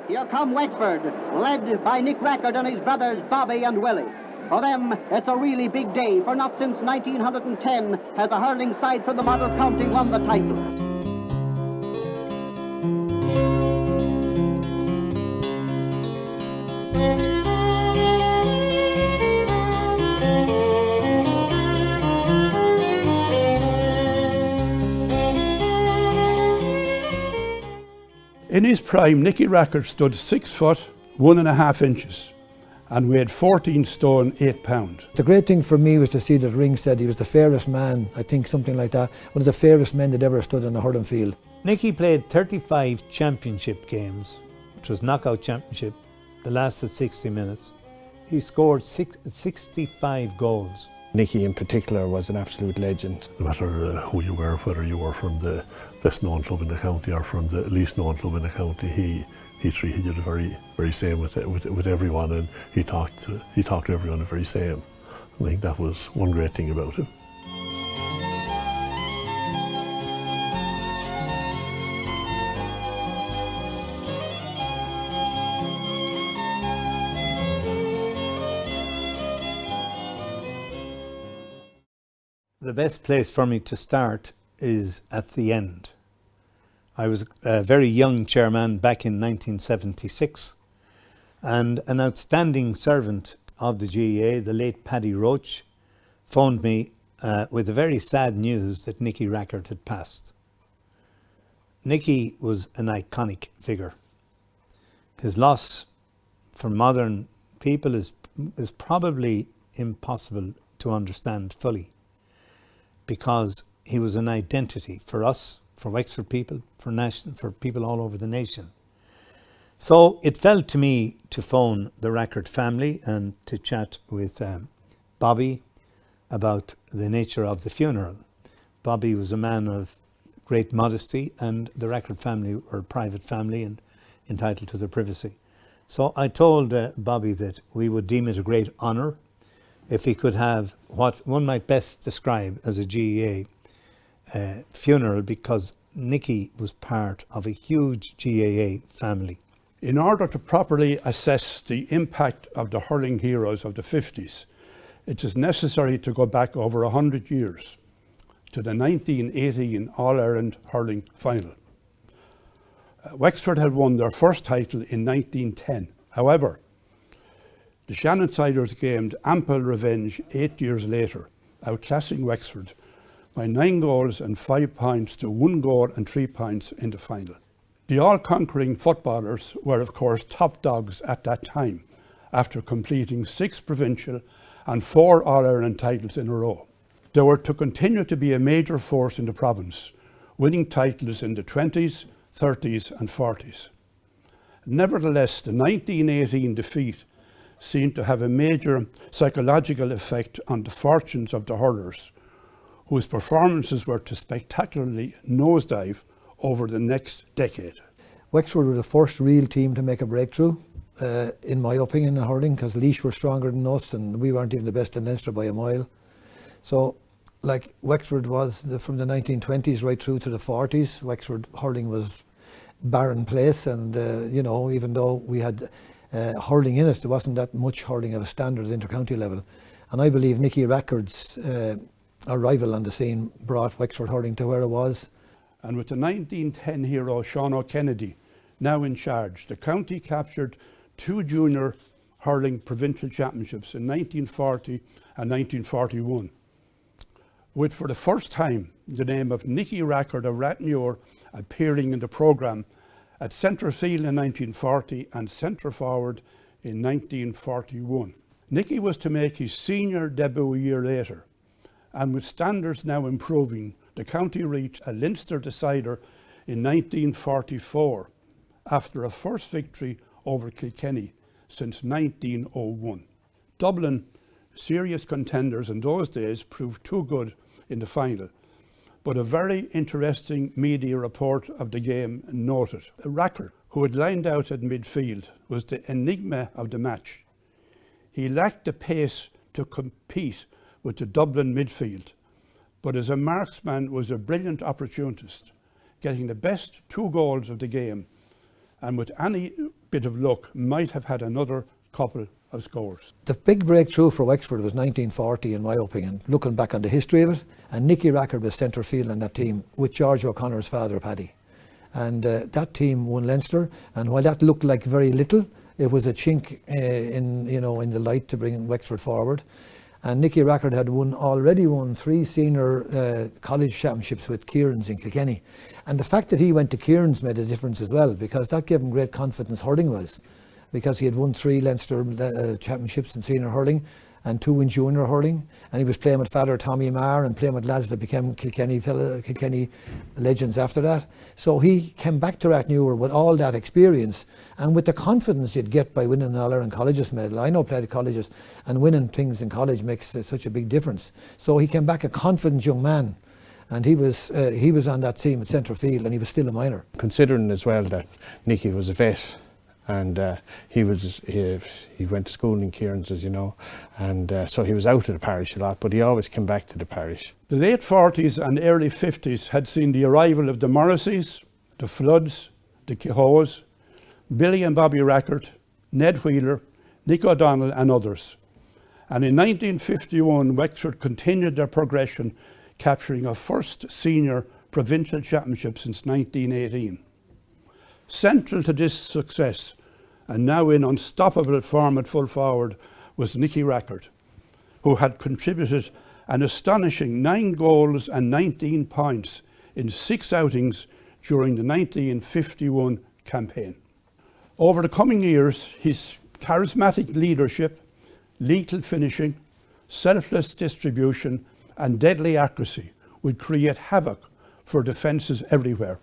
Here come Wexford, led by Nicky Rackard and his brothers Bobby and Willie. For them, it's a really big day, for not since 1910 has a hurling side from the model county won the title. In his prime, Nicky Rackard stood 6 foot 1.5 inches and weighed 14 stone 8 pounds. The great thing for me was to see that Ring said he was the fairest man, I think something like that, one of the fairest men that ever stood on a hurling field. Nicky played 35 championship games, which was knockout championship, that lasted 60 minutes. He scored 65 goals. Nicky in particular was an absolute legend. No matter who you were, whether you were from the best known club in the county or from the least known club in the county, he treated the very same with everyone, and he talked to everyone the very same. And I think that was one great thing about him. The best place for me to start is at the end. I was a very young chairman back in 1976, and an outstanding servant of the GAA, the late Paddy Roach, phoned me with the very sad news that Nicky Rackard had passed. Nicky was an iconic figure. His loss for modern people is probably impossible to understand fully, because he was an identity for us, for Wexford people, for people all over the nation. So it fell to me to phone the Rackard family and to chat with Bobby about the nature of the funeral. Bobby was a man of great modesty, and the Rackard family were a private family and entitled to their privacy. So I told Bobby that we would deem it a great honour if he could have what one might best describe as a GAA funeral, because Nicky was part of a huge GAA family. In order to properly assess the impact of the hurling heroes of the 50s, it is necessary to go back over 100 years to the 1918 All-Ireland hurling final. Wexford had won their first title in 1910. However, the Shannonsiders gained ample revenge 8 years later, outclassing Wexford by 9 goals and 5 points to 1 goal and 3 points in the final. The all-conquering footballers were of course top dogs at that time, after completing 6 provincial and 4 All-Ireland titles in a row. They were to continue to be a major force in the province, winning titles in the 20s, 30s and 40s. Nevertheless, the 1918 defeat seemed to have a major psychological effect on the fortunes of the hurlers, whose performances were to spectacularly nosedive over the next decade. Wexford were the first real team to make a breakthrough, in my opinion, in hurling, because Laois were stronger than us and we weren't even the best in Leinster by a mile. So, like, Wexford was, from the 1920s right through to the 40s, Wexford hurling was barren place, and you know, even though we had hurling in it, there wasn't that much hurling of a standard at inter-county level. And I believe Nicky Rackard's arrival on the scene brought Wexford hurling to where it was. And with the 1910 hero Sean O'Kennedy now in charge, the county captured 2 junior hurling provincial championships in 1940 and 1941, with for the first time the name of Nicky Rackard of Ratmuir appearing in the programme at centre field in 1940 and centre forward in 1941. Nicky was to make his senior debut a year later, and with standards now improving, the county reached a Leinster decider in 1944 after a first victory over Kilkenny since 1901. Dublin, serious contenders in those days, proved too good in the final, but a very interesting media report of the game noted Rackard, who had lined out at midfield, was the enigma of the match. He lacked the pace to compete with the Dublin midfield, but as a marksman was a brilliant opportunist, getting the best 2 goals of the game, and with any bit of luck, might have had another couple of scores. The big breakthrough for Wexford was 1940, in my opinion, looking back on the history of it. And Nicky Rackard was centre field in that team with George O'Connor's father, Paddy. And that team won Leinster. And while that looked like very little, it was a chink in the light to bring Wexford forward. And Nicky Rackard had already won 3 senior college championships with Kieran's in Kilkenny. And the fact that he went to Kieran's made a difference as well, because that gave him great confidence hurling wise, because he had won 3 Leinster championships in senior hurling and 2 in junior hurling, and he was playing with Father Tommy Marr and playing with lads that became Kilkenny legends after that. So he came back to Rathnewer with all that experience and with the confidence you'd get by winning an All-Ireland Colleges medal. I know played at colleges, and winning things in college makes such a big difference. So he came back a confident young man, and he was on that team at centre field, and he was still a minor. Considering as well that Nicky was a vet, and he went to school in Kieran's, as you know, and so he was out of the parish a lot, but he always came back to the parish. The late 40s and early 50s had seen the arrival of the Morrisseys, the Floods, the Kehoes, Billy and Bobby Rackard, Ned Wheeler, Nick O'Donnell and others. And in 1951, Wexford continued their progression, capturing a first senior provincial championship since 1918. Central to this success, and now in unstoppable form at full forward, was Nicky Rackard, who had contributed an astonishing 9 goals and 19 points in 6 outings during the 1951 campaign. Over the coming years, his charismatic leadership, lethal finishing, selfless distribution and deadly accuracy would create havoc for defences everywhere,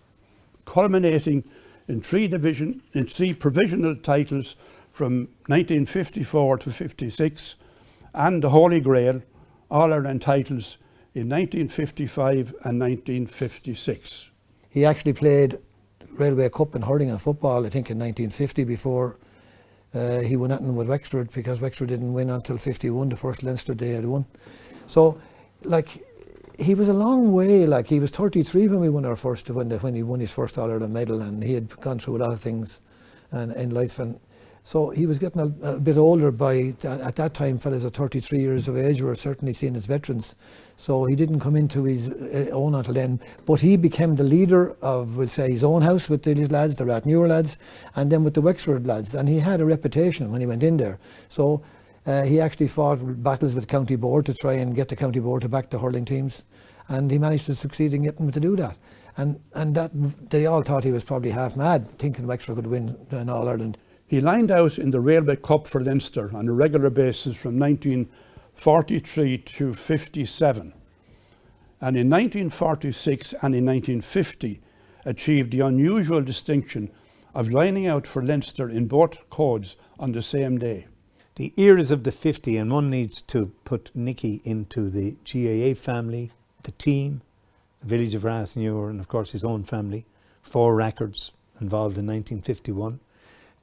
culminating in 3 provisional titles from 1954 to 56, and the Holy Grail, All-Ireland titles in 1955 and 1956. He actually played Railway Cup in hurling and football, I think, in 1950 before he won nothing with Wexford, because Wexford didn't win until 51, the first Leinster they had won. So, he was a long way. He was 33 when we won our first, when he won his first All-Ireland medal, and he had gone through a lot of things in life, and so he was getting a bit older. At that time, fellas at 33 years of age were certainly seen as veterans, so he didn't come into his own until then, but he became the leader of, we'll say, his own house with his lads, the Rathnewer lads, and then with the Wexford lads, and he had a reputation when he went in there. So he actually fought battles with the county board to try and get the county board to back the hurling teams, and he managed to succeed in getting them to do that. And that they all thought he was probably half mad, thinking Wexford could win an All-Ireland. He lined out in the Railway Cup for Leinster on a regular basis from 1943 to 57, and in 1946 and in 1950 achieved the unusual distinction of lining out for Leinster in both codes on the same day. The eras of the 50, and one needs to put Nicky into the GAA family, the team, the village of Rathnewer, and of course his own family. 4 Rackards involved in 1951.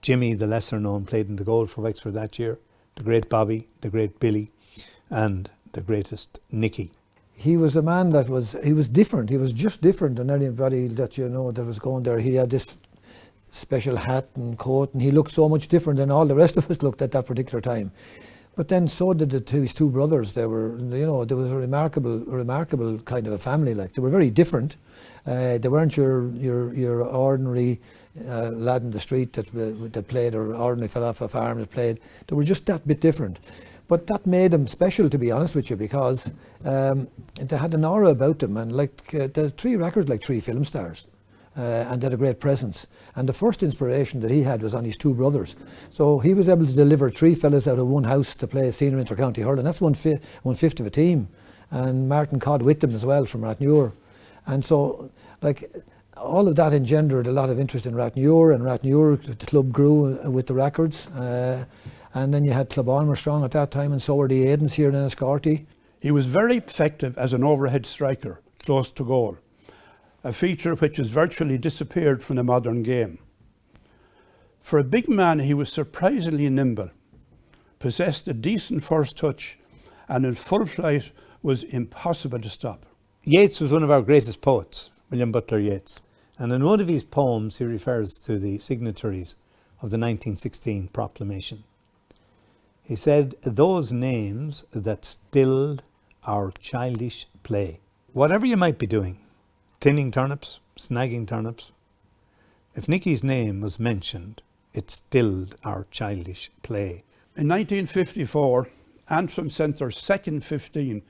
Jimmy, the lesser known, played in the goal for Wexford that year. The great Bobby, the great Billy, and the greatest Nicky. He was a man he was different. He was just different than anybody that that was going there. He had this special hat and coat, and he looked so much different than all the rest of us looked at that particular time. But then so did his 2 brothers. They were, there was a remarkable kind of a family. They were very different. They weren't your ordinary lad in the street that played, or ordinary fella off a farm that played. They were just that bit different. But that made them special, to be honest with you, because they had an aura about them, and the 3 Rackards like 3 film stars. And had a great presence. And the first inspiration that he had was on his 2 brothers. So he was able to deliver 3 fellas out of one house to play senior inter-county hurling. That's 1/5 of a team. And Martin Codd with them as well from Rathnewer. And so, all of that engendered a lot of interest in Rathnewer, and Rathnewer, the club grew with the Rackards. And then you had Club Ormer strong at that time, and so were the Aidens here in Enniscorthy. He was very effective as an overhead striker, close to goal, a feature which has virtually disappeared from the modern game. For a big man, he was surprisingly nimble, possessed a decent first touch, and in full flight was impossible to stop. Yeats was one of our greatest poets, William Butler Yeats, and in one of his poems he refers to the signatories of the 1916 proclamation. He said, "Those names that stilled our childish play." Whatever you might be doing, thinning turnips, snagging turnips, if Nicky's name was mentioned, it stilled our childish play. In 1954, Antrim sent their second 15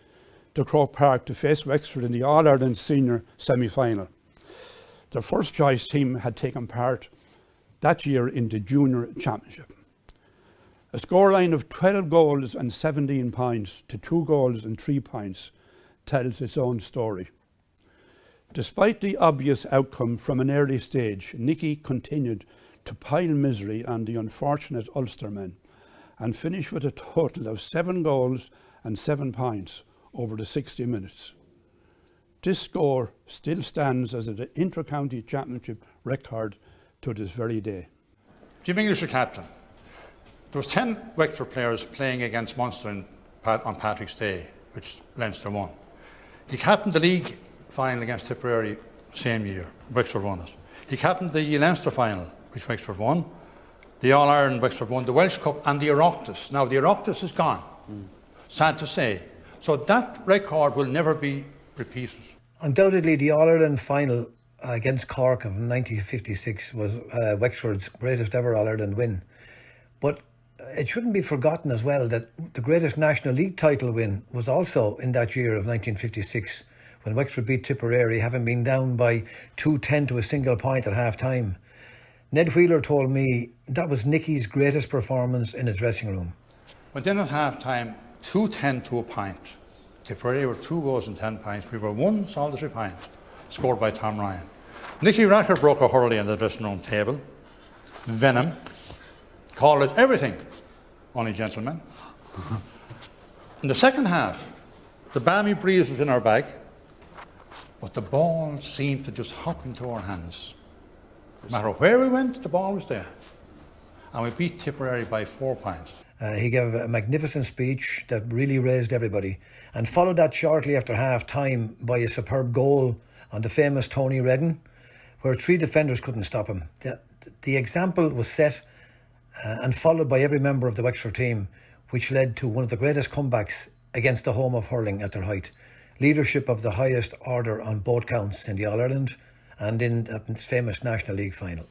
to Croke Park to face Wexford in the All-Ireland Senior semi-final. Their first choice team had taken part that year in the Junior Championship. A scoreline of 12 goals and 17 points to 2 goals and 3 points tells its own story. Despite the obvious outcome from an early stage, Nicky continued to pile misery on the unfortunate Ulster men and finished with a total of 7 goals and 7 points over the 60 minutes. This score still stands as an inter-county championship record to this very day. Jim English, the captain. There was 10 Wexford players playing against Munster on Patrick's Day, which Leinster won. He captained the league final against Tipperary same year. Wexford won it. He captained the Leinster final, which Wexford won. The All-Ireland Wexford won, the Welsh Cup and the Oireachtas. Now the Oireachtas is gone, sad to say. So that record will never be repeated. Undoubtedly, the All-Ireland final against Cork of 1956 was Wexford's greatest ever All-Ireland win. But it shouldn't be forgotten as well that the greatest National League title win was also in that year of 1956, when Wexford beat Tipperary, having been down by 2-10 to a single point at half-time. Ned Wheeler told me that was Nicky's greatest performance in a dressing room. Went in at half-time, 2-10 to a point. Tipperary were 2 goals and 10 points. We were 1 solitary point, scored by Tom Ryan. Nicky Rackard broke a hurley on the dressing room table. Venom. Called it everything, only gentlemen. In the second half, the balmy breeze was in our bag, but the ball seemed to just hop into our hands. No matter where we went, the ball was there. And we beat Tipperary by 4 points. He gave a magnificent speech that really raised everybody, and followed that shortly after half-time by a superb goal on the famous Tony Redden, where 3 defenders couldn't stop him. The example was set and followed by every member of the Wexford team, which led to one of the greatest comebacks against the home of hurling at their height. Leadership of the highest order on both counts in the All-Ireland and in the famous National League final.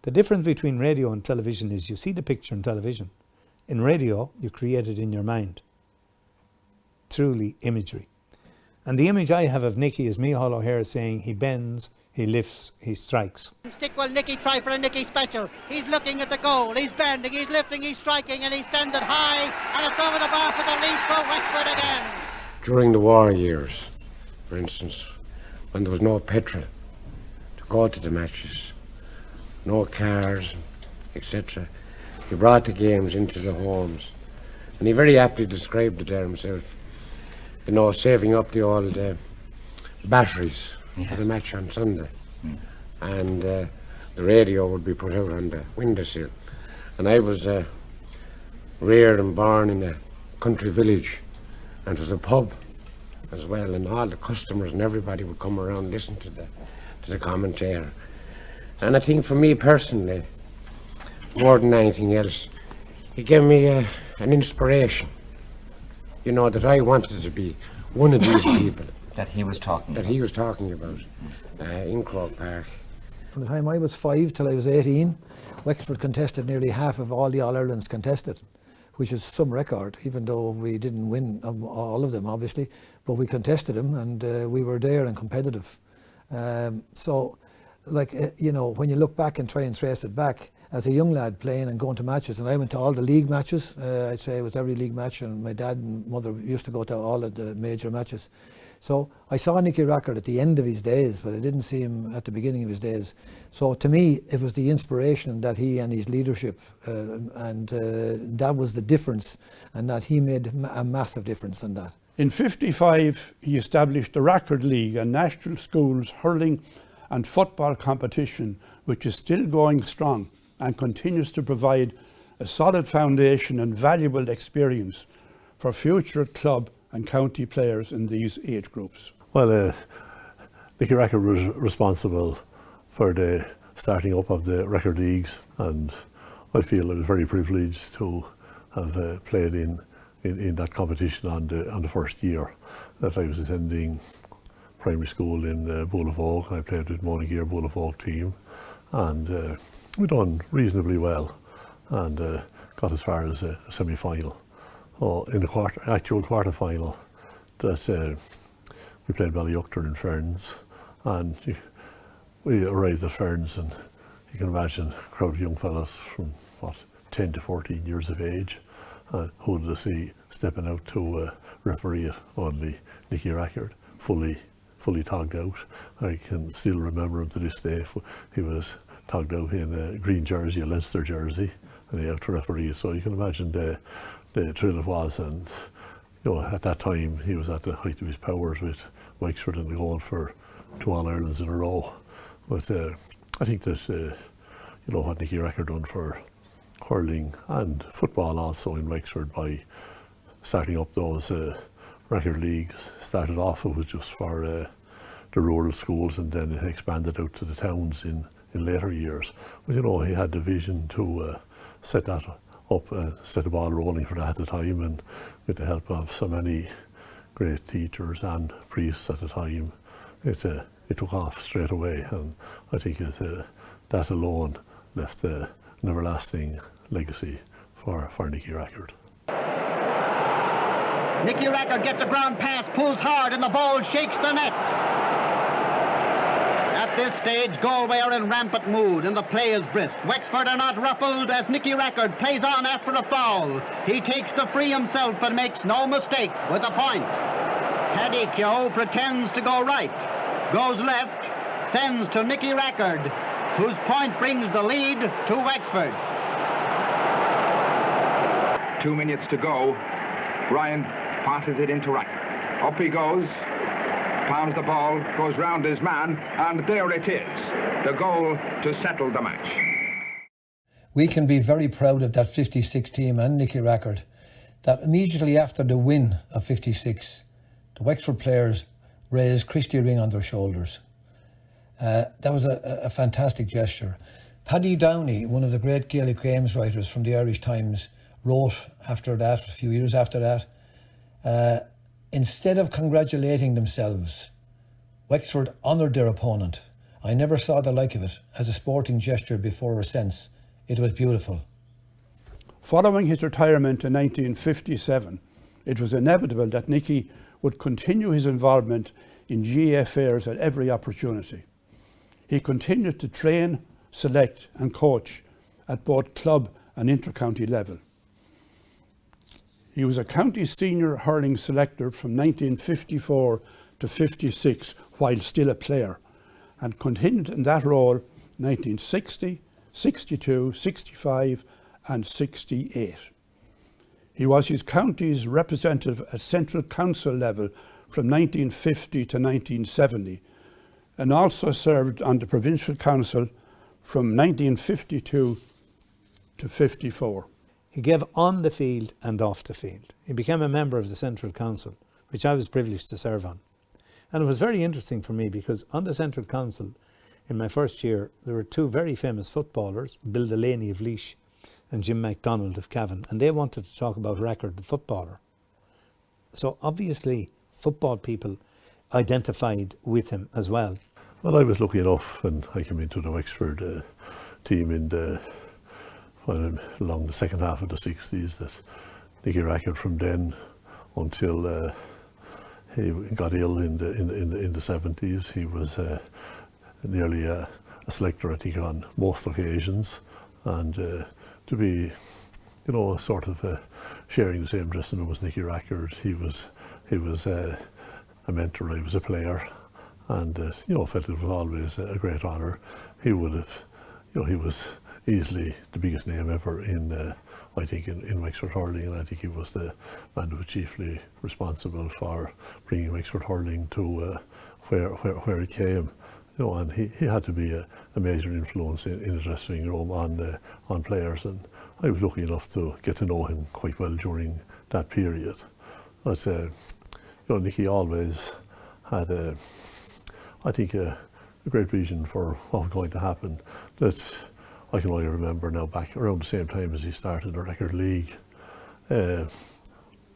The difference between radio and television is you see the picture in television. In radio, you create it in your mind. Truly imagery. And the image I have of Nicky is Micheál O'Hare saying he bends, he lifts, he strikes. Stick will Nicky try for a Nicky special. He's looking at the goal, he's bending, he's lifting, he's striking, and he sends it high, and it's over the bar for the lead for Wexford again. During the war years, for instance, when there was no petrol to go to the matches, no cars, etc., he brought the games into the homes, and he very aptly described it there himself, you know, saving up the old batteries for the match on Sunday. And the radio would be put out on the windowsill. And I was reared and born in a country village, and it was a pub as well, and all the customers and everybody would come around and listen to the commentator. And I think for me personally, more than anything else, he gave me an inspiration, you know, that I wanted to be one of these people. That he was talking about in Croke Park. From the time I was 5 till I was 18, Wexford contested nearly half of all the All-Irelands contested, which is some record, even though we didn't win all of them, obviously, but we contested them, and we were there and competitive. So, like, you know, when you look back and try and trace it back, as a young lad playing and going to matches, and I went to all the league matches, I'd say it was every league match, and my dad and mother used to go to all of the major matches. So I saw Nicky Rackard at the end of his days, but I didn't see him at the beginning of his days. So to me, it was the inspiration that he and his leadership, and that was the difference, and that he made a massive difference in that. In '55, he established the Rackard League, a national schools hurling and football competition, which is still going strong and continues to provide a solid foundation and valuable experience for future club and county players in these age groups. Well, Nicky Rackard was responsible for the starting up of the record leagues, and I feel I was very privileged to have played in that competition on the first year that I was attending primary school in Boulavogue. I played with Mernagh Boulavogue team, and we done reasonably well, and got as far as a semi-final. In the actual quarter-final, that we played Ballyuchter in Ferns, and we arrived at Ferns, and you can imagine a crowd of young fellas from 10 to 14 years of age. Who did I see stepping out to referee it? Only Nicky Rackard, fully togged out. I can still remember him to this day. He was togged out in a green jersey, a Leinster jersey, and he out to referee it. So you can imagine the thrill it was. And at that time he was at the height of his powers with Wexford and going for 2 All-Irelands in a row. But I think that what Nicky Rackard done for hurling and football also in Wexford by starting up those record leagues. Started off, it was just for the rural schools, and then it expanded out to the towns in later years. But he had the vision to set that up, set the ball rolling for that at the time, and with the help of so many great teachers and priests at the time, it took off straight away, and I think that alone left an everlasting legacy for Nicky Rackard. Nicky Rackard gets a ground pass, pulls hard, and the ball shakes the net. At this stage, Galway are in rampant mood, and the play is brisk. Wexford are not ruffled as Nicky Rackard plays on after a foul. He takes the free himself and makes no mistake with a point. Paddy Keogh pretends to go right, goes left, sends to Nicky Rackard, whose point brings the lead to Wexford. 2 minutes to go. Ryan passes it into Rackard. Up he goes, palms the ball, goes round his man, and there it is, the goal to settle the match. We can be very proud of that 56 team and Nicky Rackard, that immediately after the win of 56, the Wexford players raised Christie ring on their shoulders. That was a fantastic gesture. Paddy Downey, one of the great Gaelic games writers from the Irish Times, wrote after that, a few years after that, instead of congratulating themselves, Wexford honoured their opponent. I never saw the like of it as a sporting gesture before or since. It was beautiful. Following his retirement in 1957, it was inevitable that Nicky would continue his involvement in GAA affairs at every opportunity. He continued to train, select and coach at both club and inter-county level. He was a county senior hurling selector from 1954 to 56 while still a player, and continued in that role 1960, 62, 65 and 68. He was his county's representative at Central Council level from 1950 to 1970, and also served on the Provincial Council from 1952 to 54. He gave on the field and off the field. He became a member of the Central Council, which I was privileged to serve on. And it was very interesting for me because on the Central Council, in my first year, there were 2 very famous footballers, Bill Delaney of Laois and Jim MacDonald of Cavan, and they wanted to talk about Rackard, the footballer. So obviously, football people identified with him as well. Well, I was lucky enough when I came into the Wexford team along the second half of the 60s, that Nicky Rackard from then until he got ill in the 70s. He was nearly a selector, I think, on most occasions, and to be, sort of sharing the same dressing room as Nicky Rackard. He was a mentor. I was a player, and felt it was always a great honour. He would have, he was easily the biggest name ever in Wexford hurling, and I think he was the man who was chiefly responsible for bringing Wexford hurling to where it came. And he had to be a major influence in the dressing room on players, and I was lucky enough to get to know him quite well during that period. I'd say, Nicky always had a great vision for what was going to happen. That I can only remember now, back around the same time as he started the record league.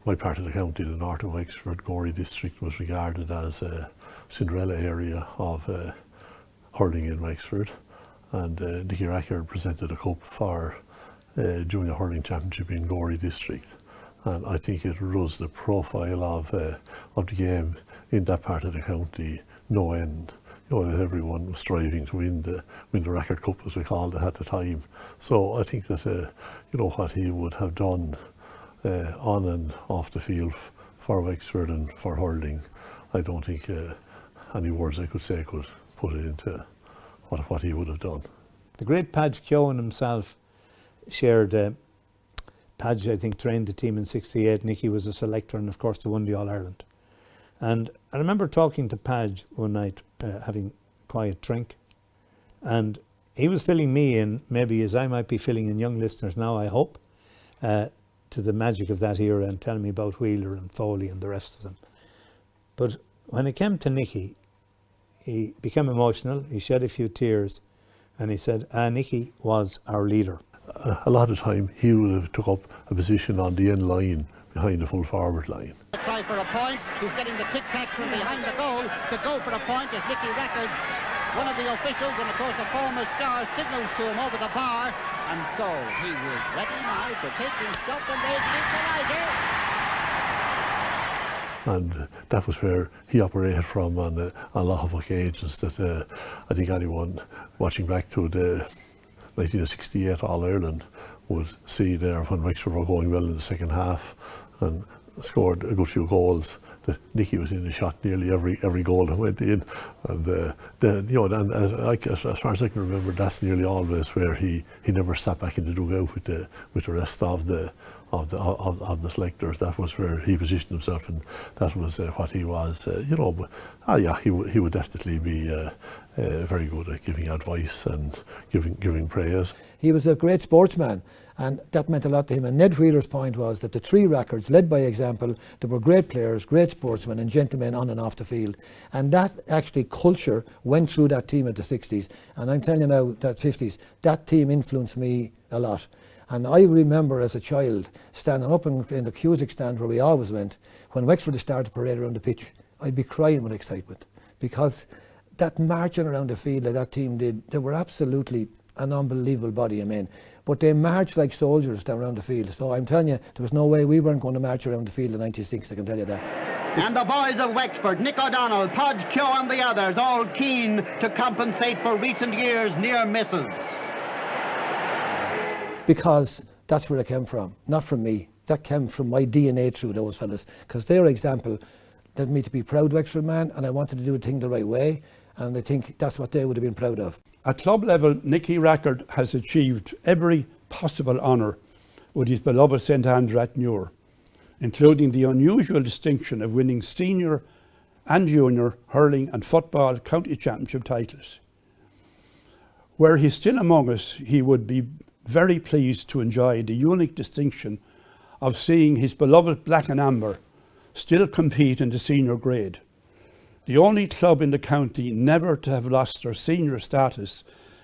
My part of the county, the north of Wexford, Gorey district, was regarded as a Cinderella area of hurling in Wexford, and Nicky Rackard presented a cup for Junior Hurling Championship in Gorey district, and I think it rose the profile of the game in that part of the county no end. You know, that everyone was striving to win the Rackard Cup, as we called it at the time. So I think that you know, what he would have done on and off the field for Wexford and for hurling, I don't think any words I could say could put it into what he would have done. The great Padge Keown himself shared, Padge I think trained the team in '68, Nicky was a selector and of course they won the All-Ireland. And I remember talking to Padge one night, having a quiet drink, and he was filling me in, maybe as I might be filling in young listeners now, I hope, to the magic of that era, and telling me about Wheeler and Foley and the rest of them. But when it came to Nicky, he became emotional, he shed a few tears, and he said, Nicky was our leader. A lot of time he would have took up a position on the end line behind the full forward line. Try for a point. He's getting the tic-tac from behind the goal. To go for a point is Nicky Rackard. One of the officials, and of course the former star, signals to him over the bar, and so he was ready now to take his shot, and there's the equaliser. And that was where he operated from on a lot of occasions that I think anyone watching back to the 1968 All-Ireland would see there when Wexford were going well in the second half and scored a good few goals, that Nicky was in the shot nearly every goal that went in, and you know, as far as I can remember, that's nearly always where he never sat back in the dugout with the rest of the selectors. That was where he positioned himself, and that was what he was. You know, but yeah, he would definitely be very good at giving advice and giving praise. He was a great sportsman, and that meant a lot to him. And Ned Wheeler's point was that the three Rackards led by example. They were great players, great sportsmen and gentlemen on and off the field. And that actually culture went through that team at the 60s. And I'm telling you now, that 50s, that team influenced me a lot. And I remember as a child standing up in the Cusick stand where we always went, when Wexford started to parade around the pitch, I'd be crying with excitement, because that marching around the field that that team did, they were absolutely an unbelievable body of men. But they marched like soldiers down around the field. So I'm telling you, there was no way we weren't going to march around the field in '96, I can tell you that. And the boys of Wexford, Nick O'Donnell, Podge Keown and the others, all keen to compensate for recent years' near misses. Because that's where it came from, not from me. That came from my DNA through those fellas, because their example led me to be proud Wexford man, and I wanted to do a thing the right way, and I think that's what they would have been proud of. At club level, Nicky Rackard has achieved every possible honour with his beloved St Anne's Rathmuir, including the unusual distinction of winning senior and junior hurling and football county championship titles. Were he still among us, he would be very pleased to enjoy the unique distinction of seeing his beloved Black and Amber still compete in the senior grade. The only club in the county never to have lost their senior status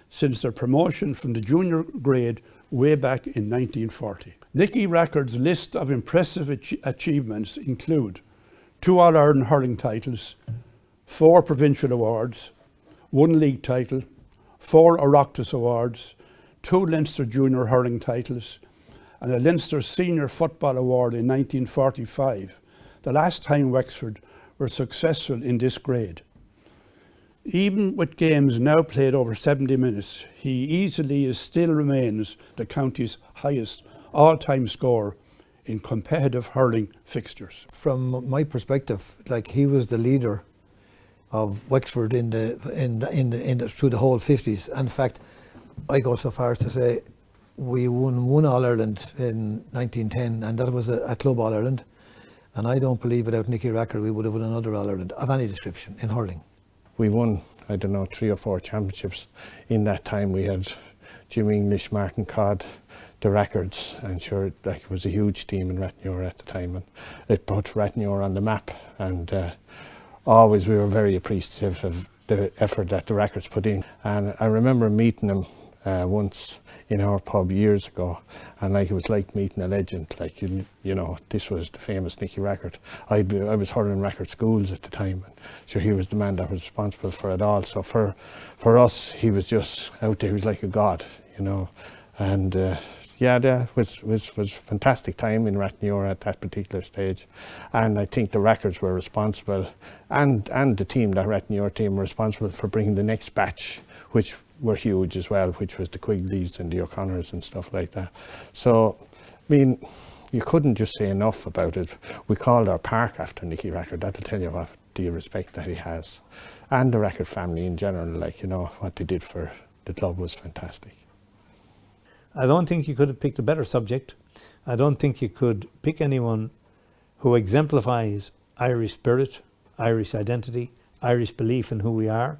since their promotion from the junior grade way back in 1940. Nicky Rackard's list of impressive achievements include 2 All-Ireland hurling titles, 4 provincial awards, 1 league title, 4 Oireachtas awards, 2 Leinster junior hurling titles, and a Leinster senior football award in 1945, the last time Wexford were successful in this grade. Even with games now played over 70 minutes, he easily still remains the county's highest all-time scorer in competitive hurling fixtures. From my perspective, like, he was the leader of Wexford in the through the whole 50s. In fact, I go so far as to say we won 1 All-Ireland in 1910, and that was a club All-Ireland. And I don't believe without Nicky Rackard we would have won another All-Ireland of any description in hurling. We won, I don't know, 3 or 4 championships. In that time we had Jim English, Martin Codd, the Rackards, and sure, like, it was a huge team in Rathmuir at the time, and it put Rathmuir on the map, and always we were very appreciative of the effort that the Rackards put in. And I remember meeting him once in our pub years ago, and like it was like meeting a legend. Like you know, this was the famous Nicky Rackard. I was hurling Rackard schools at the time, and so he was the man that was responsible for it all. So for us, he was just out there. He was like a god, you know, and yeah, that was fantastic time in Rathneora at that particular stage, and I think the Rackards were responsible, and the team, that Rathneora team, were responsible for bringing the next batch, which were huge as well, which was the Quigleys and the O'Connors and stuff like that. So, I mean, you couldn't just say enough about it. We called our park after Nicky Rackard. That'll tell you what the respect that he has, and the Rackard family in general. Like, you know, what they did for the club was fantastic. I don't think you could have picked a better subject. I don't think you could pick anyone who exemplifies Irish spirit, Irish identity, Irish belief in who we are,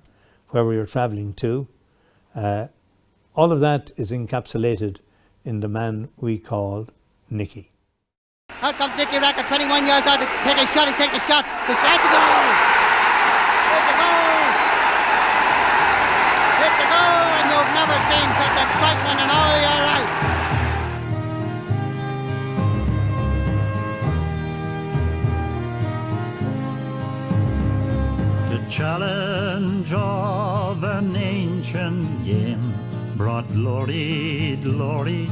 where we are travelling to. All of that is encapsulated in the man we call Nicky. Out comes Nicky Rackard, 21 yards out to take a shot. He takes a shot. The shot to goal. Hit the goal. Hit the goal, and you've never seen such excitement in all your life. The challenge of an ancient game brought glory, glory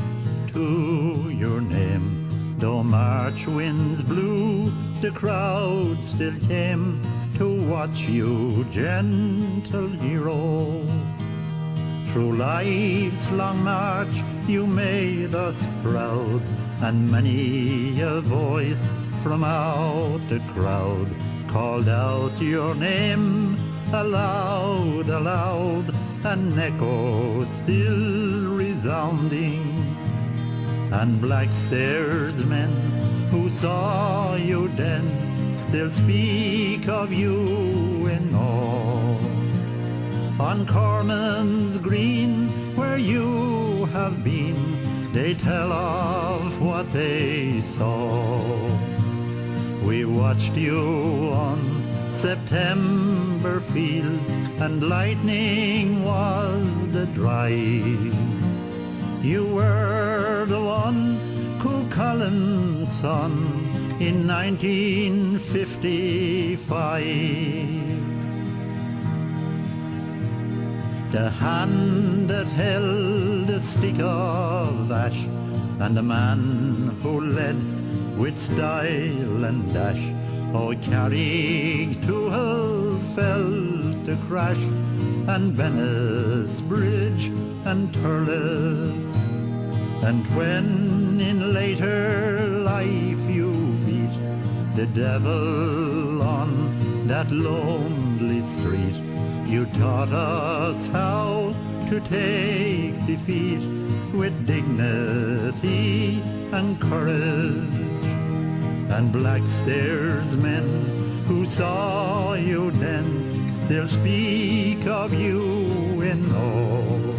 to your name. Though March winds blew, the crowd still came to watch you, gentle hero. Through life's long march you made us proud, and many a voice from out the crowd called out your name aloud, aloud, an echo still resounding. And Blackstairs men who saw you then still speak of you in awe. On Corman's Green, where you have been, they tell of what they saw. We watched you on September fields, and lightning was the drive. You were the one Cuchulain's son in 1955. The hand that held a stick of ash, and the man who led with style and dash. Oh, Carrick-Tuchel fell to crash, and Bennett's Bridge and Turles. And when in later life you beat the devil on that lonely street, you taught us how to take defeat with dignity and courage. And Blackstairs men who saw you then still speak of you in awe.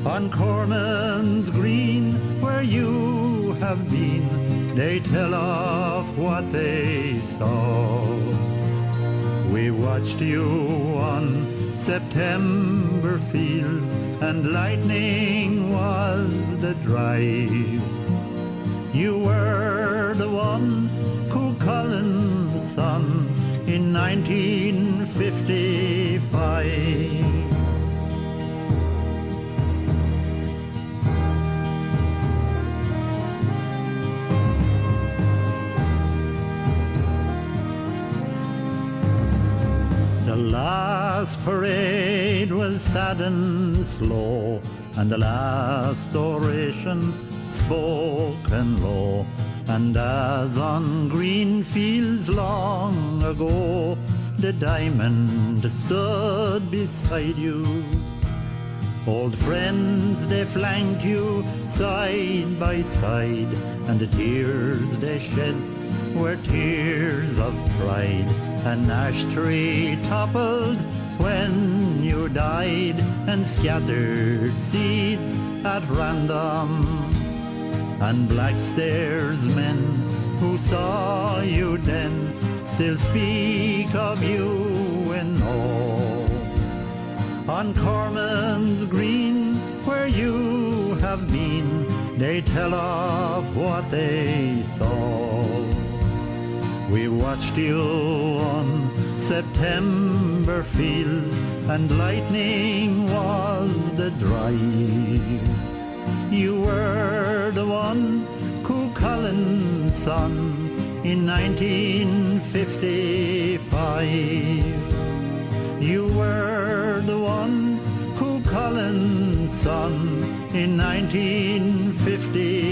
On Corman's Green, where you have been, they tell of what they saw. We watched you on September fields, and lightning was the drive. You were the one Cuchulain's son in 1955. The last parade was sad and slow, and the last oration spoken low. And as on green fields long ago, the diamond stood beside you. Old friends, they flanked you side by side, and the tears they shed were tears of pride. An ash tree toppled when you died, and scattered seeds at random. And Blackstairs men who saw you then still speak of you in awe. On Corman's Green, where you have been, they tell of what they saw. We watched you on September fields, and lightning was the drive. You were the one, Cuchullin's son, in 1955. You were the one, Cuchullin's son, in 1955.